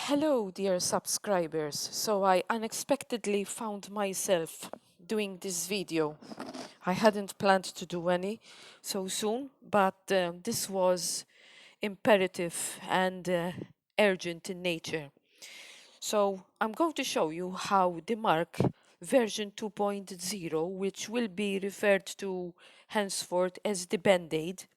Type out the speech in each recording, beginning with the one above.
Hello, dear subscribers. So I unexpectedly found myself doing this video. I hadn't planned to do any so soon, but this was imperative and urgent in nature. So I'm going to show you how the Mark version 2.0, which will be referred to henceforth as the Bandaid,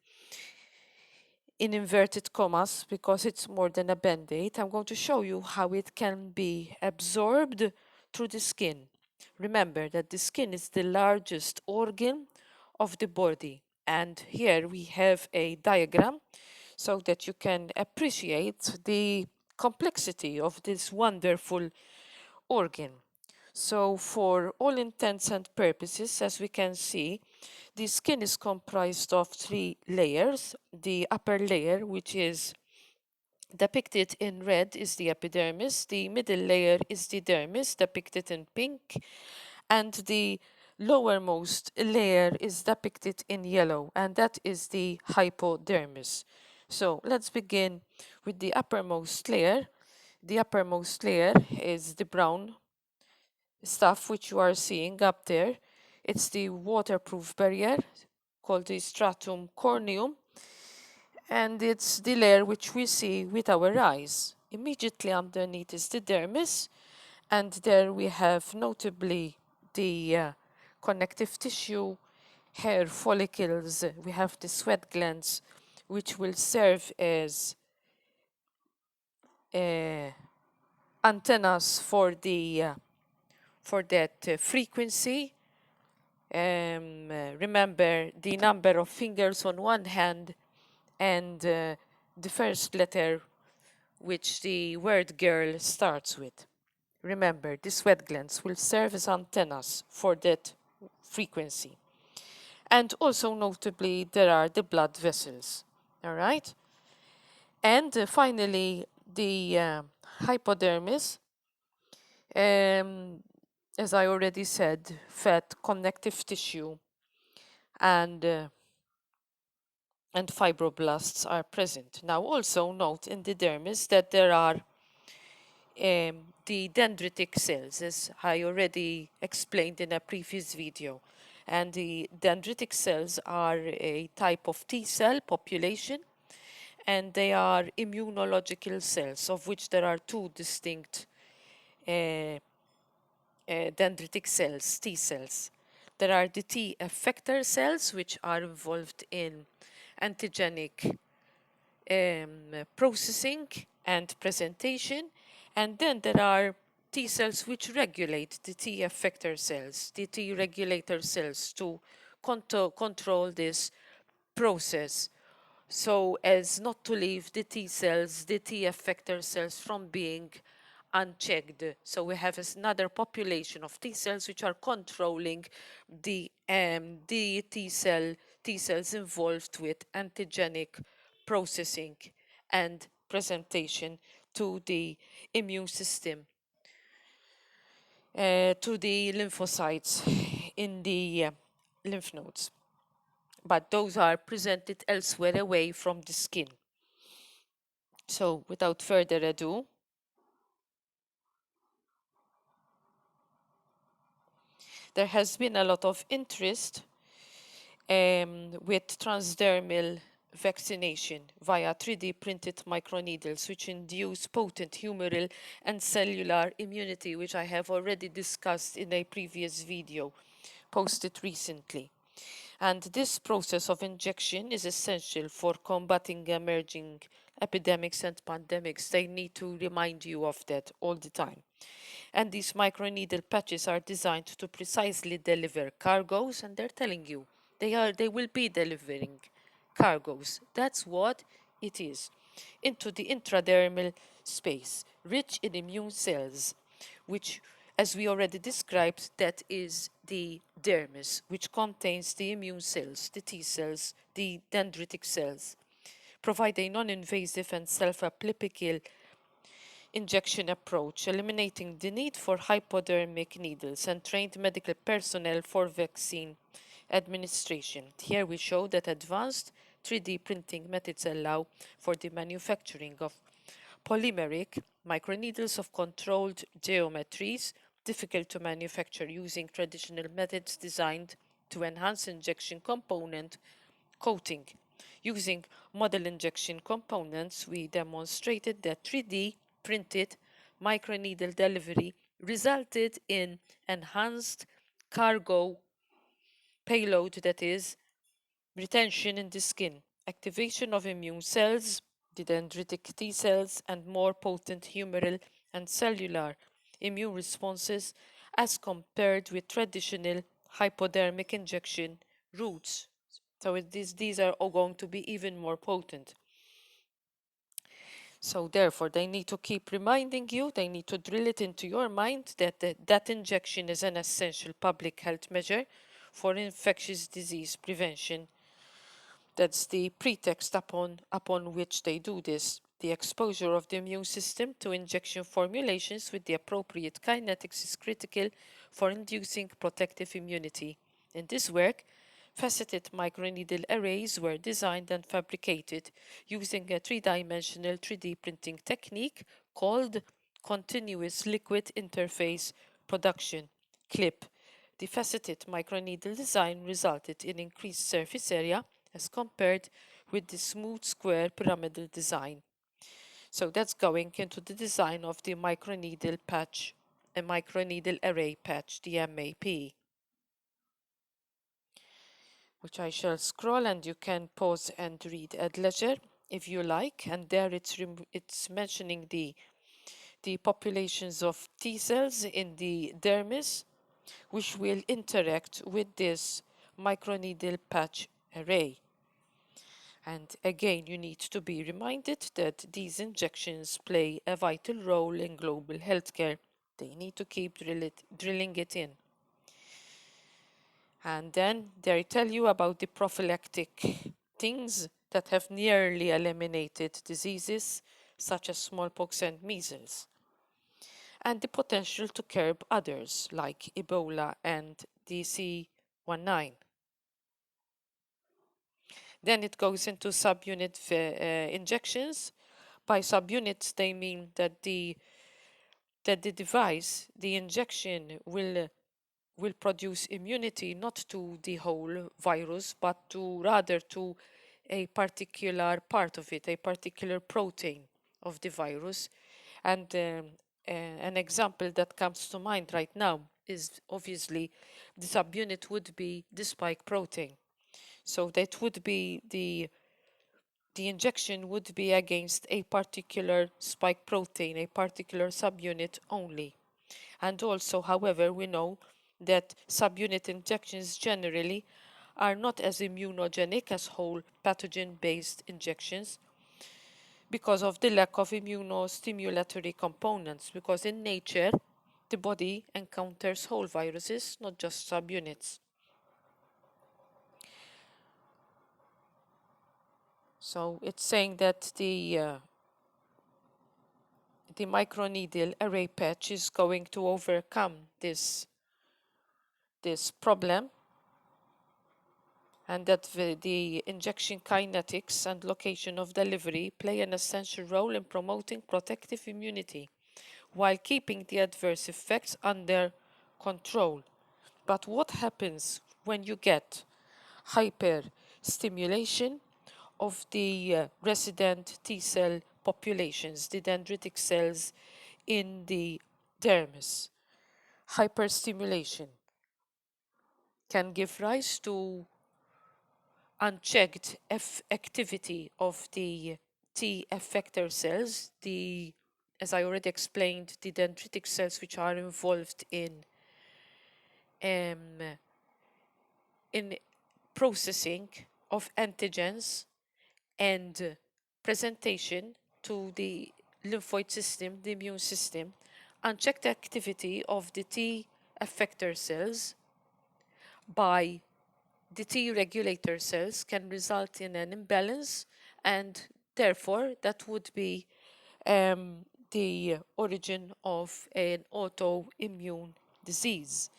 in inverted commas because it's more than a band-aid. I'm going to show you how it can be absorbed through the skin. Remember that the skin is the largest organ of the body, and here we have a diagram so that you can appreciate the complexity of this wonderful organ. So for all intents and purposes, as we can see, the skin is comprised of three layers. The upper layer, which is depicted in red, is the epidermis. The middle layer is the dermis, depicted in pink. And the lowermost layer is depicted in yellow, and that is the hypodermis. So let's begin with the uppermost layer. The uppermost layer is the brown stuff which you are seeing up there. It's the waterproof barrier called the stratum corneum, and it's the layer which we see with our eyes. Immediately underneath is the dermis, and there we have notably the connective tissue, hair follicles, we have the sweat glands, which will serve as antennas for that frequency. Remember the number of fingers on one hand and the first letter which the word girl starts with. Remember, the sweat glands will serve as antennas for that frequency. And also notably, there are the blood vessels. All right? And finally, the hypodermis. As I already said, fat, connective tissue, and fibroblasts are present. Now, also note in the dermis that there are the dendritic cells, as I already explained in a previous video. And the dendritic cells are a type of T cell population, and they are immunological cells, of which there are two distinct dendritic cells, T cells. There are the T effector cells, which are involved in antigenic processing and presentation. And then there are T cells which regulate the T effector cells, the T regulator cells, to control this process, so as not to leave the T cells, the T effector cells, from being unchecked. So we have another population of T cells which are controlling the T cells involved with antigenic processing and presentation to the immune system, to the lymphocytes in the lymph nodes. But those are presented elsewhere away from the skin. So without further ado, there has been a lot of interest with transdermal vaccination via 3D printed microneedles, which induce potent humoral and cellular immunity, which I have already discussed in a previous video posted recently. And this process of injection is essential for combating emerging epidemics and pandemics. They need to remind you of that all the time. And these microneedle patches are designed to precisely deliver cargoes, and they're telling you they will be delivering cargoes. That's what it is. Into the intradermal space, rich in immune cells, which, as we already described, that is the dermis, which contains the immune cells, the T cells, the dendritic cells, provide a non-invasive and self-applicable injection approach, eliminating the need for hypodermic needles and trained medical personnel for vaccine administration. Here we show that advanced 3D printing methods allow for the manufacturing of polymeric, microneedles of controlled geometries, difficult to manufacture using traditional methods designed to enhance injection component coating. Using model injection components, we demonstrated that 3D printed microneedle delivery resulted in enhanced cargo payload, that is, retention in the skin, activation of immune cells, the dendritic T cells, and more potent humoral and cellular immune responses as compared with traditional hypodermic injection routes. So these are all going to be even more potent. So therefore, they need to keep reminding you, they need to drill it into your mind that that injection is an essential public health measure for infectious disease prevention. That's the pretext upon which they do this. The exposure of the immune system to injection formulations with the appropriate kinetics is critical for inducing protective immunity. In this work, faceted microneedle arrays were designed and fabricated using a three-dimensional 3D printing technique called continuous liquid interface production, CLIP. The faceted microneedle design resulted in increased surface area as compared with the smooth square pyramidal design. So that's going into the design of the microneedle patch, a microneedle array patch, the MAP, which I shall scroll and you can pause and read at leisure if you like. And there it's mentioning the populations of T cells in the dermis, which will interact with this microneedle patch array. And again, you need to be reminded that these injections play a vital role in global healthcare. They need to keep drilling it in. And then they tell you about the prophylactic things that have nearly eliminated diseases such as smallpox and measles, and the potential to curb others like Ebola and DC-19. Then it goes into subunit injections. By subunits, they mean that the device, the injection, will produce immunity not to the whole virus, but rather to a particular part of it, a particular protein of the virus. And an example that comes to mind right now is obviously the subunit would be the spike protein. So that would be the injection would be against a particular spike protein, a particular subunit only. And also, however, we know that subunit injections generally are not as immunogenic as whole pathogen-based injections because of the lack of immunostimulatory components, because in nature, the body encounters whole viruses, not just subunits. So it's saying that the microneedle array patch is going to overcome this problem, and that the injection kinetics and location of delivery play an essential role in promoting protective immunity while keeping the adverse effects under control. But what happens when you get hyperstimulation of the resident T cell populations, the dendritic cells in the dermis? Hyperstimulation can give rise to unchecked activity of the T effector cells, as I already explained, the dendritic cells which are involved in processing of antigens and presentation to the lymphoid system, the immune system. Unchecked activity of the T effector cells by the T regulator cells can result in an imbalance, and therefore that would be the origin of an autoimmune disease.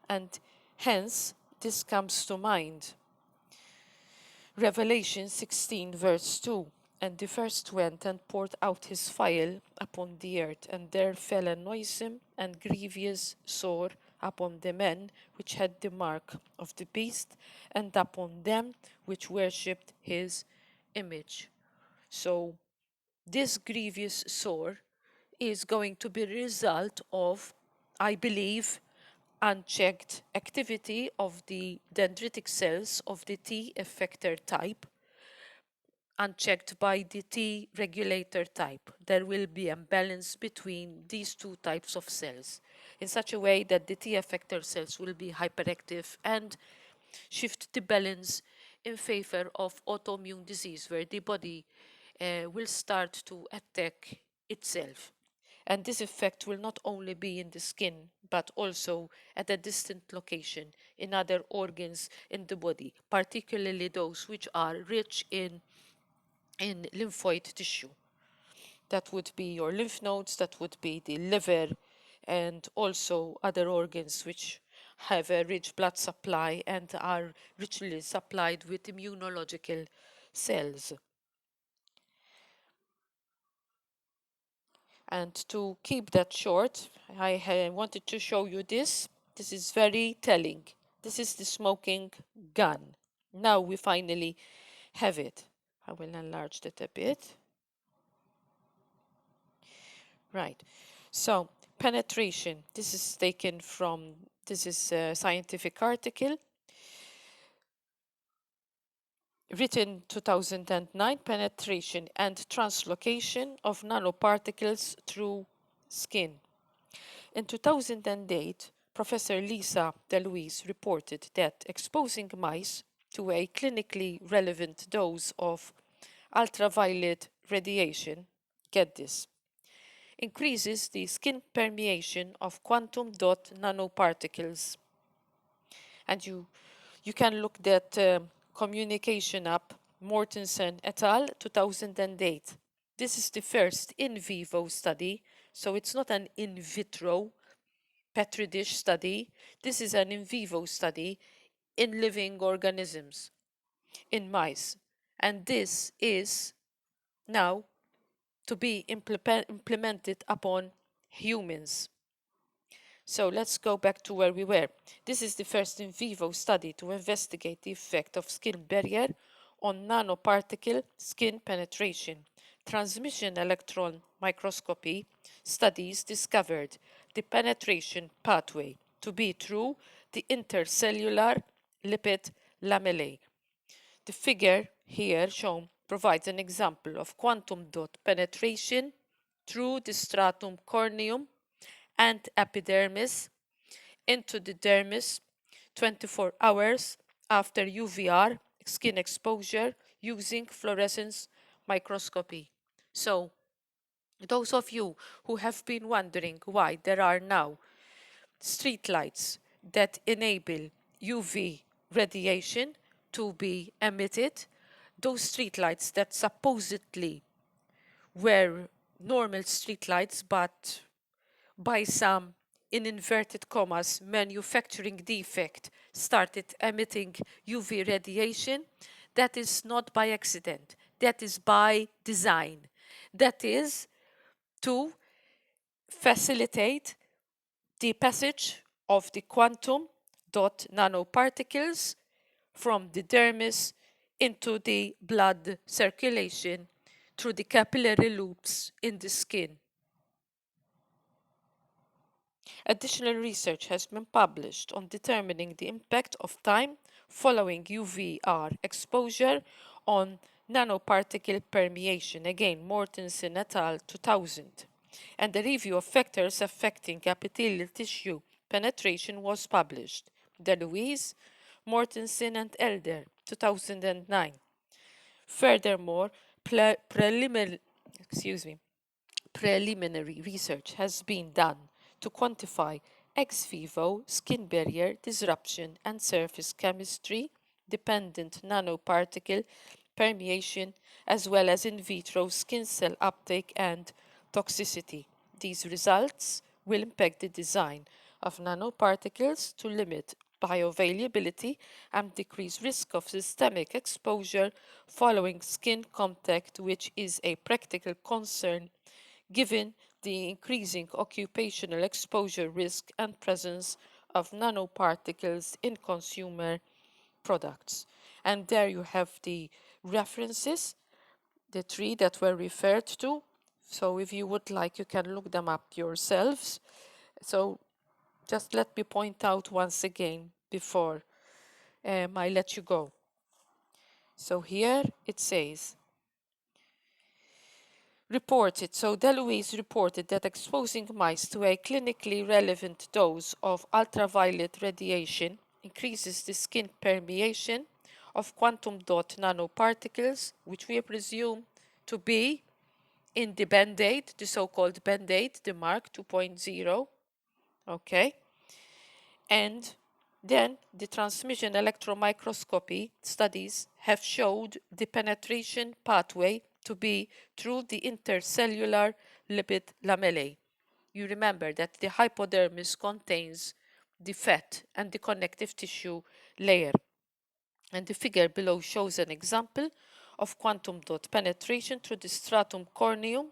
And hence, this comes to mind. Revelation 16 verse 2. And the first went and poured out his phial upon the earth, and there fell a noisome and grievous sore upon the men which had the mark of the beast, and upon them which worshipped his image. So this grievous sore is going to be a result of, I believe, unchecked activity of the dendritic cells of the T effector type, unchecked by the T regulator type. There will be imbalance between these two types of cells in such a way that the T effector cells will be hyperactive and shift the balance in favor of autoimmune disease, where the body will start to attack itself. And this effect will not only be in the skin, but also at a distant location in other organs in the body, particularly those which are rich in lymphoid tissue. That would be your lymph nodes, that would be the liver, and also other organs which have a rich blood supply and are richly supplied with immunological cells. And to keep that short, I wanted to show you this. This is very telling. This is the smoking gun. Now we finally have it. I will enlarge that a bit. Right. So penetration. This is taken from, this is a scientific article written 2009, penetration and translocation of nanoparticles through skin. In 2008, Professor Lisa DeLuise reported that exposing mice to a clinically relevant dose of ultraviolet radiation, get this, increases the skin permeation of quantum dot nanoparticles. And you can look that communication up, Mortensen et al., 2008. This is the first in vivo study, so it's not an in vitro petri dish study. This is an in vivo study in living organisms, in mice. And this is now to be implemented upon humans. So let's go back to where we were. This is the first in vivo study to investigate the effect of skin barrier on nanoparticle skin penetration. Transmission electron microscopy studies discovered the penetration pathway to be through the intercellular lipid lamellae. The figure here shown provides an example of quantum dot penetration through the stratum corneum and epidermis into the dermis 24 hours after UVR skin exposure using fluorescence microscopy. So, those of you who have been wondering why there are now streetlights that enable UV radiation to be emitted, those streetlights that supposedly were normal streetlights but by some, in inverted commas, manufacturing defect started emitting UV radiation, that is not by accident. That is by design. That is to facilitate the passage of the quantum dot nanoparticles from the dermis into the blood circulation through the capillary loops in the skin. Additional research has been published on determining the impact of time following UVR exposure on nanoparticle permeation. Again, Mortensen et al. 2000. And a review of factors affecting epithelial tissue penetration was published. DeLuise, Mortensen and Elder, 2009. Furthermore, preliminary research has been done to quantify ex vivo skin barrier disruption and surface chemistry dependent nanoparticle permeation, as well as in vitro skin cell uptake and toxicity. These results will impact the design of nanoparticles to limit bioavailability and decrease risk of systemic exposure following skin contact, which is a practical concern given the increasing occupational exposure risk and presence of nanoparticles in consumer products. And there you have the references, the three that were referred to. So if you would like, you can look them up yourselves. So just let me point out once again before I let you go. So here it says, reported. So DeLuise reported that exposing mice to a clinically relevant dose of ultraviolet radiation increases the skin permeation of quantum dot nanoparticles, which we presume to be in the Bandaid, the so-called Bandaid, the Mark 2.0, okay? And then the transmission electron microscopy studies have showed the penetration pathway to be through the intercellular lipid lamellae. You remember that the hypodermis contains the fat and the connective tissue layer. And the figure below shows an example of quantum dot penetration through the stratum corneum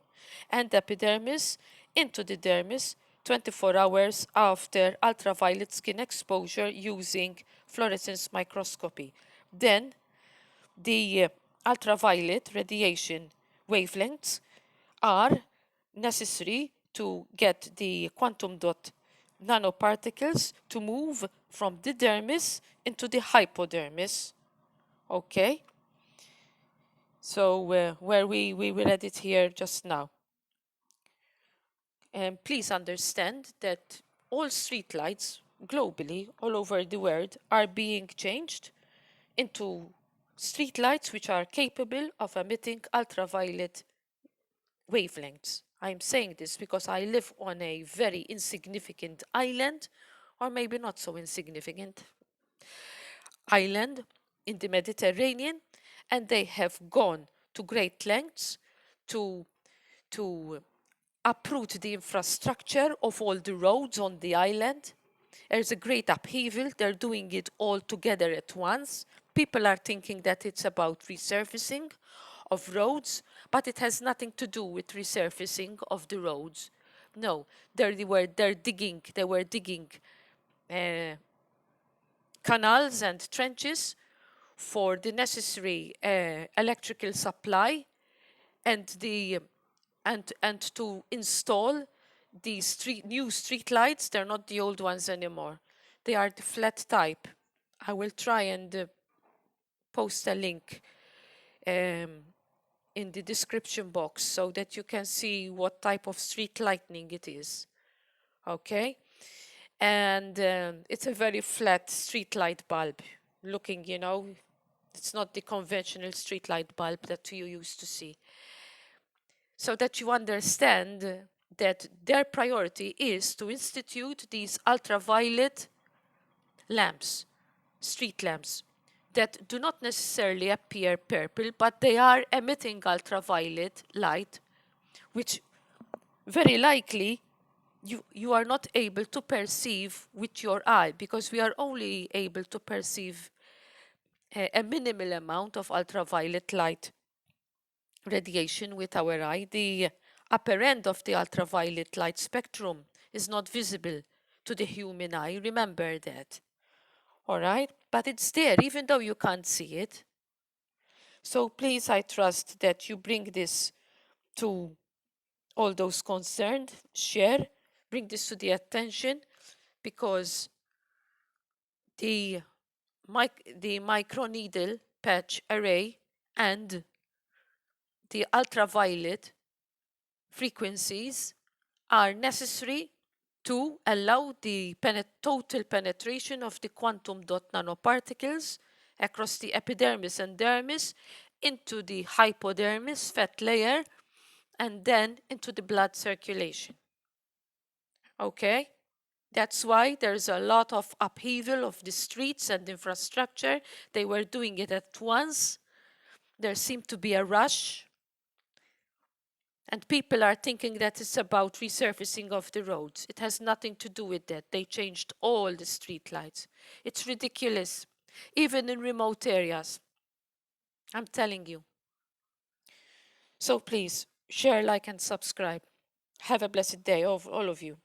and epidermis into the dermis 24 hours after ultraviolet skin exposure using fluorescence microscopy. Then the ultraviolet radiation wavelengths are necessary to get the quantum dot nanoparticles to move from the dermis into the hypodermis. Okay? So where we read it here just now. And please understand that all streetlights globally, all over the world, are being changed into streetlights which are capable of emitting ultraviolet wavelengths. I'm saying this because I live on a very insignificant island, or maybe not so insignificant island in the Mediterranean, and they have gone to great lengths to uproot the infrastructure of all the roads on the island. There's a great upheaval. They're doing it all together at once. People are thinking that it's about resurfacing of roads, but it has nothing to do with resurfacing of the roads. No, they were digging canals and trenches for the necessary electrical supply and to install the new street lights. They're not the old ones anymore. They are the flat type. I will try and post a link in the description box so that you can see what type of street lighting it is. Okay? And it's a very flat street light bulb looking, it's not the conventional street light bulb that you used to see. So that you understand that their priority is to institute these ultraviolet lamps, street lamps, that do not necessarily appear purple, but they are emitting ultraviolet light, which very likely you are not able to perceive with your eye, because we are only able to perceive a minimal amount of ultraviolet light radiation with our eye. The upper end of the ultraviolet light spectrum is not visible to the human eye. Remember that. All right? But it's there, even though you can't see it. So please, I trust that you bring this to all those concerned, share, bring this to the attention, because the microneedle patch array and the ultraviolet frequencies are necessary to allow the total penetration of the quantum dot nanoparticles across the epidermis and dermis into the hypodermis fat layer and then into the blood circulation. Okay? That's why there's a lot of upheaval of the streets and infrastructure. They were doing it at once. There seemed to be a rush. And people are thinking that it's about resurfacing of the roads. It has nothing to do with that. They changed all the street lights. It's ridiculous, even in remote areas. I'm telling you. So please, share, like, and subscribe. Have a blessed day, all of you.